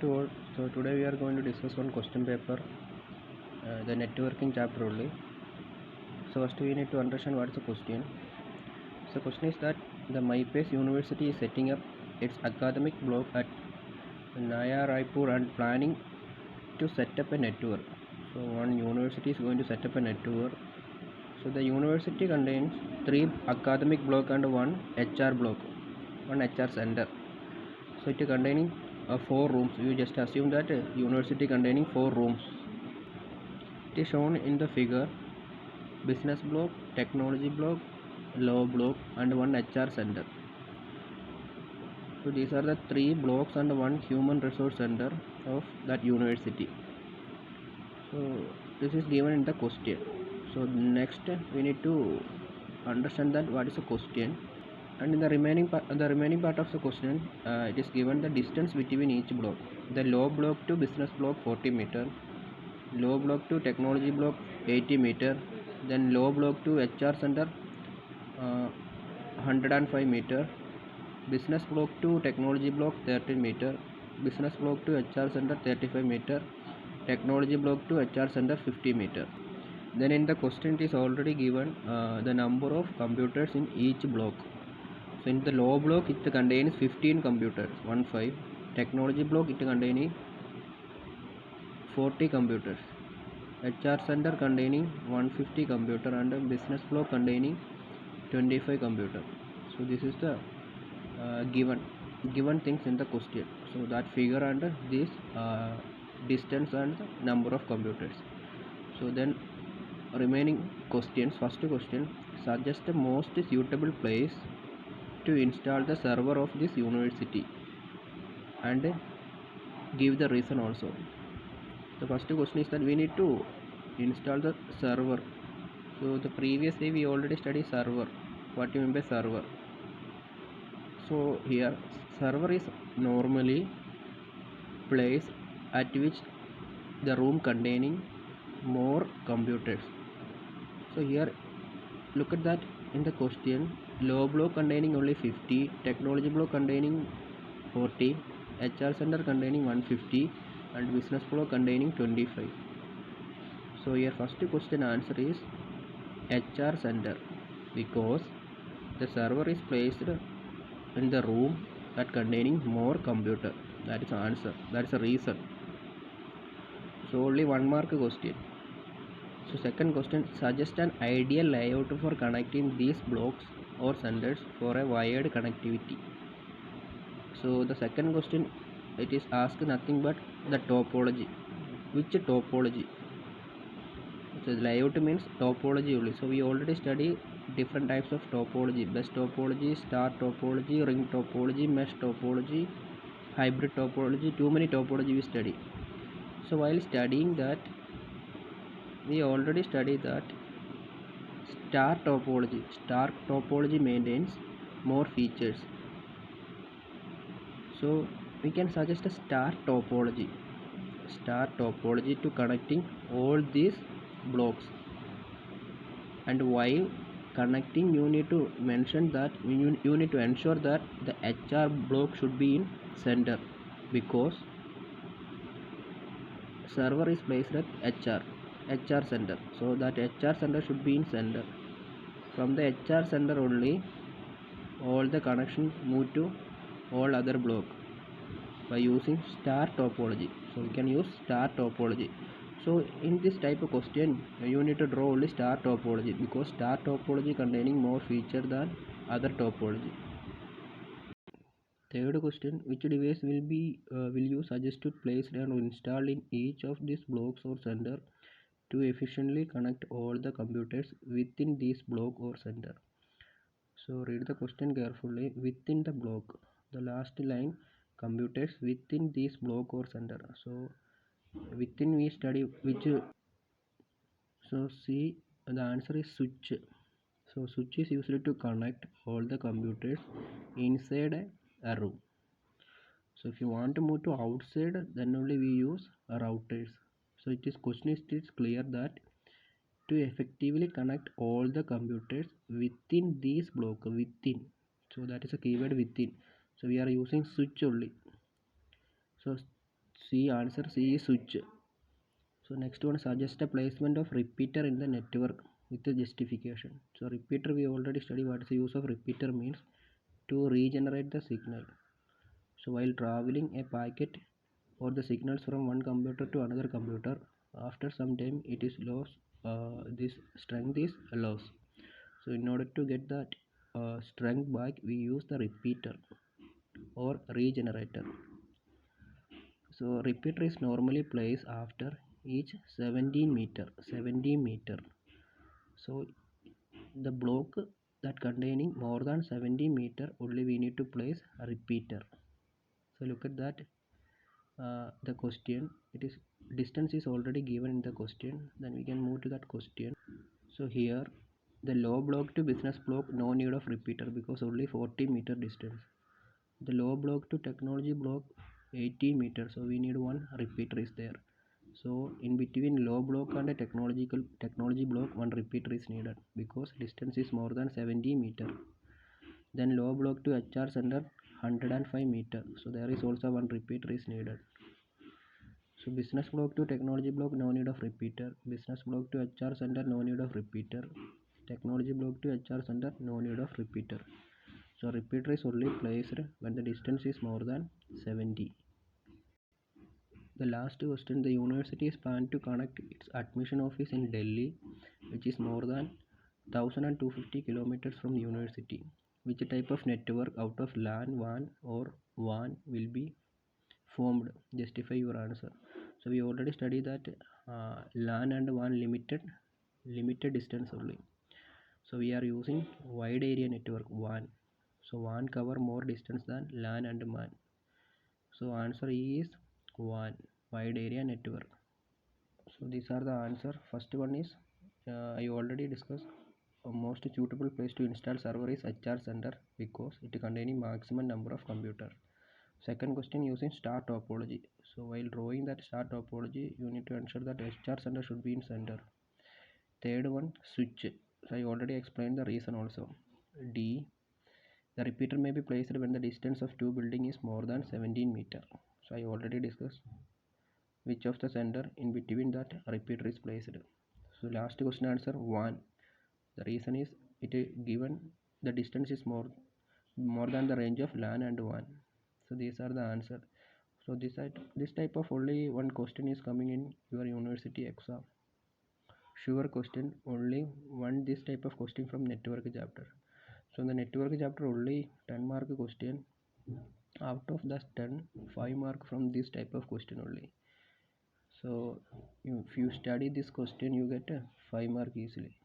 to all. So today we are going to discuss one question paper, the networking chapter only. So first we need to understand what is the question. So question is that the MyPace University is setting up its academic block at Naya Raipur and planning to set up a network. So one university is going to set up a network. So the university contains 3 academic block and 1 HR block, 1 HR center. So it is containing 4 rooms. You just assume that university containing 4 rooms. It is shown in the figure: business block, technology block, law block and 1 HR center. So these are the 3 blocks and 1 human resource center of that university. So this is given in the question. So next we need to understand that what is the question, and in the remaining part of the question, it is given the distance between each block. The law block to business block 40 meter, law block to technology block 80 meter, then law block to HR center 105 meter, business block to technology block 13 meter, business block to HR center 35 meter, technology block to HR center 50 meter. Then in the question it is already given the number of computers in each block. So in the law block it contains 15 computers, 15. Technology block it containing 40 computers, HR center containing 150 computer, and business block containing 25 computer. So this is the given things in the question. So that figure and this distance and number of computers. So then remaining questions. First question: suggest the most suitable place to install the server of this university and give the reason also. The first question is that we need to install the server. So the previous day we already studied server. What do you mean by server? So here server is normally place at which the room containing more computers. So here look at that in the question: law block containing only 50, technology block containing 40, HR center containing 150 and business block containing 25. So here first question answer is HR center, because the server is placed in the room that containing more computer. That is the answer, that is the reason. So only 1 mark question. So second question: suggest an ideal layout for connecting these blocks or centers for a wired connectivity. So the second question, it is asked nothing but the topology. Which topology? So layout means topology only. So we already study different types of topology: bus topology, star topology, ring topology, mesh topology, hybrid topology. Too many topology we study. So while studying that, we already studied that star topology maintains more features. So we can suggest a star topology to connecting all these blocks. And while connecting, you need to mention that you need to ensure that the HR block should be in center, because server is placed at HR center. So that HR center should be in center. From the HR center only all the connections move to all other block by using star topology. So we can use star topology. So in this type of question you need to draw only star topology, because star topology containing more feature than other topology. Third question: which device will you suggest to place and install in each of these blocks or center to efficiently connect all the computers within this block or center? So read the question carefully. Within the block, the last line, computers within this block or center. So within we study which. So see, the answer is switch. So switch is used to connect all the computers inside a room. So if you want to move to outside, then only we use routers. So it is clear that to effectively connect all the computers within this block, within, so that is a keyword, within. So we are using switch only. So C, answer C is switch. So next one, suggest a placement of repeater in the network with the justification. So repeater, we already studied what is the use of repeater means, to regenerate the signal. So while traveling a packet or the signals from one computer to another computer, after some time it is lost, this strength is lost. So in order to get that strength back, we use the repeater or regenerator. So repeater is normally placed after each 70 meter. So the block that containing more than 70 meter, only we need to place a repeater. So look at that, the question, it is distance is already given in the question. Then we can move to that question. So here the low block to business block, no need of repeater because only 40 meter distance. The low block to technology block 80 meters, so we need one repeater is there. So in between low block and a technology block, one repeater is needed because distance is more than 70 meter. Then low block to HR center 105 meter, so there is also one repeater is needed. So business block to technology block, no need of repeater. Business block to HR center, no need of repeater. Technology block to HR center, no need of repeater. So repeater is only placed when the distance is more than 70. The last question, the university is planned to connect its admission office in Delhi, which is more than 1250 kilometers from the university. Which type of network out of LAN, WAN or WAN will be formed? Justify your answer. So we already studied that LAN and WAN limited distance only. So we are using wide area network WAN. So WAN cover more distance than LAN and WAN. So answer is WAN, wide area network. So these are the answer. First one is I already discussed. Most suitable place to install server is HR center because it containing maximum number of computer. Second question, using star topology. So while drawing that star topology, you need to ensure that HR center should be in center. Third one, switch. So I already explained the reason also. D, the repeater may be placed when the distance of two buildings is more than 17 meter. So I already discussed which of the center in between that repeater is placed. So last question answer WAN. The reason is it is given the distance is more than the range of LAN and WAN. So these are the answer. So this type of only one question is coming in your university exam. Sure question, only one this type of question from network chapter. So in the network chapter only 10 mark question. Out of the 10, 5 mark from this type of question only. So if you study this question, you get a 5 mark easily.